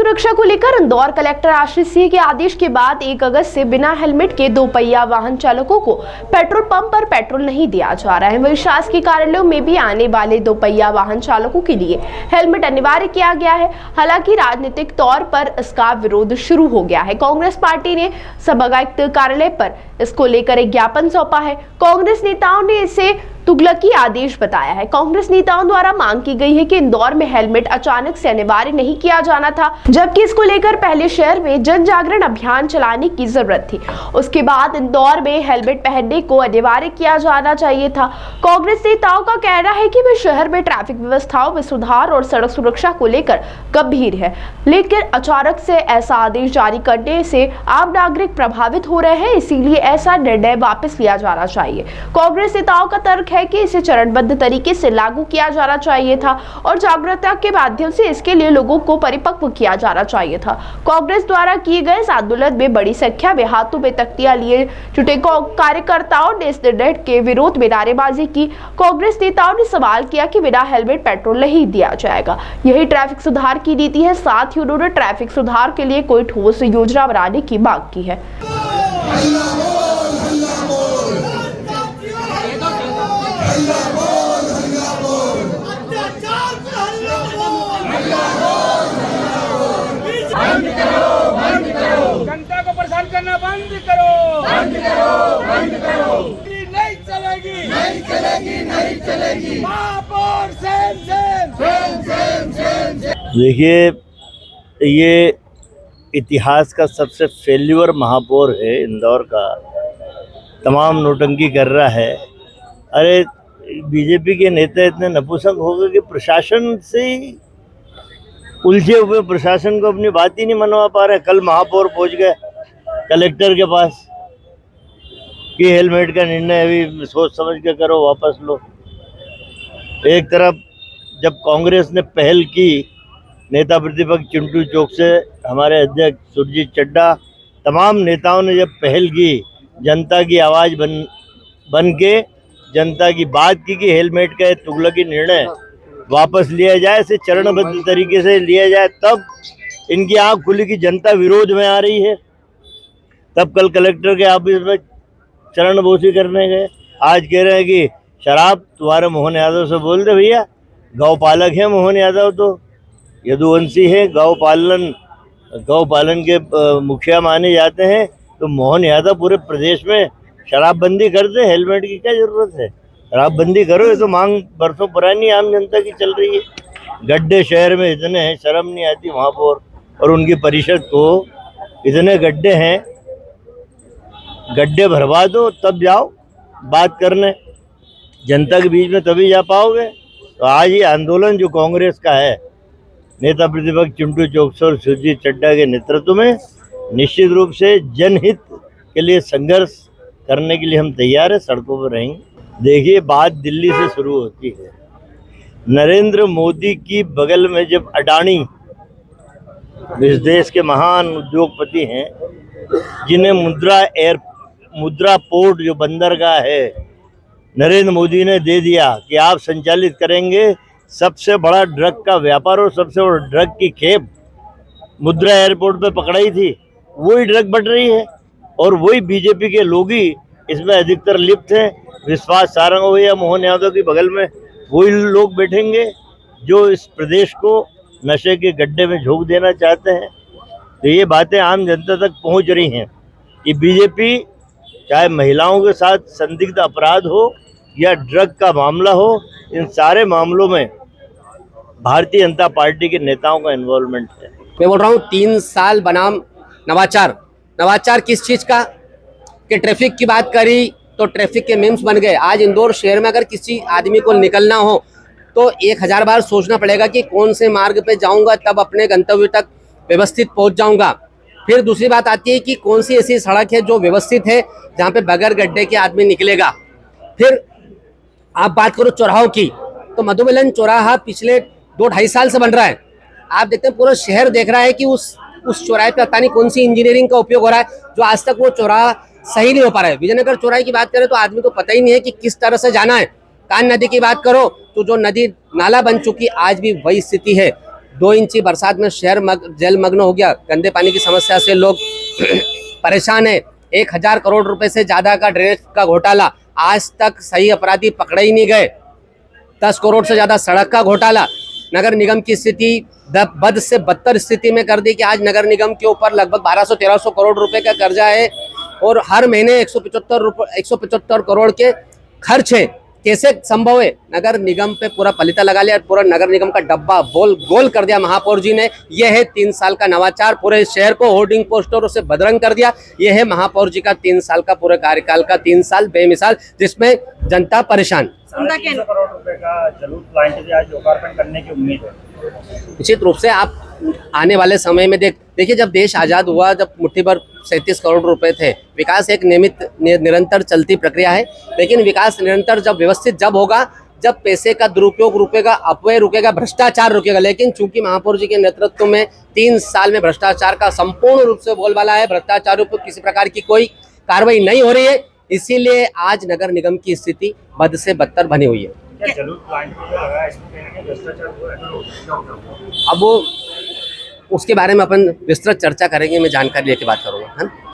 सुरक्षा को लेकर इंदौर कलेक्टर आशीष सिंह के आदेश के बाद 1 अगस्त से बिना हेलमेट के दोपहिया वाहन चालकों को पेट्रोल पंप पर पेट्रोल नहीं दिया जा रहा है। वहीं शासकीय कार्यालयों में भी आने वाले दोपहिया वाहन चालकों के लिए हेलमेट अनिवार्य किया गया है। हालांकि राजनीतिक तौर पर इसका विरोध शुरू हो गया है। कांग्रेस पार्टी ने सभागायुक्त कार्यालय पर इसको लेकर एक ज्ञापन सौंपा है। कांग्रेस नेताओं ने इसे तुगलकी आदेश बताया है। कांग्रेस नेताओं द्वारा मांग की गई है कि इंदौर में हेलमेट अचानक से अनिवार्य नहीं किया जाना था, जबकि इसको लेकर पहले शहर में जन जागरण अभियान चलाने की जरूरत थी। उसके बाद इंदौर में हेलमेट पहनने को अनिवार्य किया जाना चाहिए था। कांग्रेस नेताओं का कहना है कि वे शहर में ट्रैफिक व्यवस्थाओं में सुधार और सड़क सुरक्षा को लेकर गंभीर है, लेकिन अचानक से ऐसा आदेश जारी करने से आम नागरिक प्रभावित हो रहे हैं, इसीलिए ऐसा निर्णय वापस लिया जाना चाहिए। कांग्रेस नेताओं का तर्क है कि इसे चरणबद्ध तरीके से लागू किया जाना चाहिए था और जागरूकता के माध्यम से इसके लिए लोगों को परिपक्व किया जाना चाहिए था। कांग्रेस द्वारा किए गए इस आंदोलन में बड़ी संख्या में हाथों में तख्तियां लिए जुटे कार्यकर्ताओं ने इस निर्णय के विरोध में नारेबाजी की। कांग्रेस नेताओं ने सवाल किया कि बिना हेलमेट पेट्रोल नहीं दिया जाएगा, यही ट्रैफिक सुधार की नीति है। साथ ही उन्होंने ट्रैफिक सुधार के लिए कोई ठोस योजना बनाने की मांग की है। जनता को परेशान करना बंद करो, बंद करो, बंद करो। नहीं चलेगी, नहीं चलेगी, नहीं चलेगी। महापौर same same same same same same. देखिए, ये इतिहास का सबसे फेल्यूर महापौर है इंदौर का। तमाम नोटंकी कर रहा है। अरे बीजेपी के नेता इतने नपुंसक हो गए कि प्रशासन से उलझे हुए प्रशासन को अपनी बात ही नहीं मनवा पा रहे। कल महापौर पहुंच गए कलेक्टर के पास कि हेलमेट का निर्णय अभी सोच समझ के करो, वापस लो। एक तरफ जब कांग्रेस ने पहल की, नेता प्रतिपक्ष चिंटू चौक से हमारे अध्यक्ष सुरजीत चड्डा, तमाम नेताओं ने जब पहल की, जनता की आवाज़ बन के जनता की बात की कि हेलमेट का तुगलकी निर्णय वापस लिया जाए, इसे चरणबद्ध तरीके से लिया जाए, तब इनकी आंख खुली कि जनता विरोध में आ रही है। तब कल कलेक्टर के ऑफिस में चरणबोसी करने गए। आज कह रहे हैं कि शराब तुम्हारे मोहन यादव से बोल दे भैया। गौ पालक है मोहन यादव, तो यदुवंशी है, गौ पालन के मुखिया माने जाते हैं। तो मोहन यादव पूरे प्रदेश में शराबबंदी कर दे, हेलमेट की क्या जरूरत है? शराबबंदी करो, ये तो मांग बरसों पुरानी आम जनता की चल रही है। गड्ढे शहर में इतने हैं, शर्म नहीं आती महापौर और उनकी परिषद को। इतने गड्ढे हैं, गड्ढे भरवा दो तब जाओ बात करने जनता के बीच में, तभी जा पाओगे। तो आज ये आंदोलन जो कांग्रेस का है, नेता प्रतिपक्ष चिंटू चौक और सुरजीत चड्डा के नेतृत्व में, निश्चित रूप से जनहित के लिए संघर्ष करने के लिए हम तैयार है, सड़कों पर रहेंगे। देखिए, बात दिल्ली से शुरू होती है। नरेंद्र मोदी की बगल में जब अडानी इस देश के महान उद्योगपति हैं, जिन्हें मुद्रा पोर्ट जो बंदरगाह है नरेंद्र मोदी ने दे दिया कि आप संचालित करेंगे, सबसे बड़ा ड्रग का व्यापार और सबसे बड़ा ड्रग की खेप मुद्रा एयरपोर्ट पे पकड़ाई थी, वही ड्रग बढ़ रही है और वही बीजेपी के लोग ही इसमें अधिकतर लिप्त हैं। विश्वास सारंग हो या मोहन यादव की बगल में वही लोग बैठेंगे जो इस प्रदेश को नशे के गड्ढे में झोंक देना चाहते हैं। तो ये बातें आम जनता तक पहुंच रही हैं कि बीजेपी, चाहे महिलाओं के साथ संदिग्ध अपराध हो या ड्रग का मामला हो, इन सारे मामलों में भारतीय जनता पार्टी के नेताओं का इन्वॉल्वमेंट है। मैं बोल रहा हूँ 3 साल बनाम नवाचार किस चीज का? कि ट्रैफिक की बात करी तो ट्रैफिक के मीम्स बन गए। आज इंदौर शहर में अगर किसी आदमी को निकलना हो तो 1000 बार सोचना पड़ेगा कि कौन से मार्ग पे जाऊंगा तब अपने गंतव्य तक व्यवस्थित पहुंच जाऊंगा। फिर दूसरी बात आती है कि कौन सी ऐसी सड़क है जो व्यवस्थित है जहाँ पे बगैर गड्ढे के आदमी निकलेगा। फिर आप बात करो चौराहों की, तो मधुमिलन चौराहा पिछले 2-2.5 साल से बन रहा है। आप देखते हैं पूरा शहर देख रहा है कि उस चौराहे पे पता नहीं कौन सी इंजीनियरिंग का उपयोग हो रहा है, जो आज तक वो चौराहा सही नहीं हो पा रहा है। विजयनगर चौराहे की बात करें तो आदमी को पता ही नहीं है कि किस तरह से जाना है। कान नदी की बात करो तो जो नदी नाला बन चुकी, आज भी वही स्थिति है। 2 इंची बरसात में शहर जलमग्न हो गया। गंदे पानी की समस्या से लोग परेशान है। 1000 करोड़ रुपए से ज्यादा का ड्रेनेज का घोटाला, आज तक सही अपराधी पकड़े ही नहीं गए। 10 करोड़ से ज्यादा सड़क का घोटाला। नगर निगम की स्थिति बद से बदतर स्थिति में कर दी कि आज नगर निगम के ऊपर लगभग 1200-1300 करोड़ रुपए का कर्जा है और हर महीने 175 करोड़ के खर्च है। कैसे संभव है? नगर निगम पे पूरा पलीता लगा लिया, पूरा नगर निगम का डब्बा गोल कर दिया महापौर जी ने। यह है 3 साल का नवाचार, पूरे शहर को होर्डिंग पोस्टरों से बदरंग कर दिया। यह है महापौर जी का 3 साल का पूरे कार्यकाल का 3 साल बेमिसाल, जिसमें जनता परेशान। 300 करोड़ रुपए का जलूस प्लांट आज लोकार्पण करने की उम्मीद है। निश्चित रूप से आप आने वाले समय में देखिए, जब देश आज़ाद हुआ, जब मुट्ठी भर 37 करोड़ रुपए थे। विकास एक निरंतर चलती प्रक्रिया है, लेकिन विकास निरंतर जब व्यवस्थित जब होगा, जब पैसे का दुरुपयोग रुकेगा, अपव्यय रुकेगा, भ्रष्टाचार रुकेगा। लेकिन चूंकि महापौर जी के नेतृत्व में 3 साल में भ्रष्टाचार का संपूर्ण रूप से बोलबाला है, भ्रष्टाचारियों पर किसी प्रकार की कोई कार्रवाई नहीं हो रही है, इसीलिए आज नगर निगम की स्थिति बद से बदतर बनी हुई है। क्या जलूस प्लांट जो लगा है, इसमें कहीं ना कहीं भ्रष्टाचार हुआ है? अब वो उसके बारे में अपन विस्तृत चर्चा करेंगे, मैं जानकारी लेके बात करूंगा, है ना।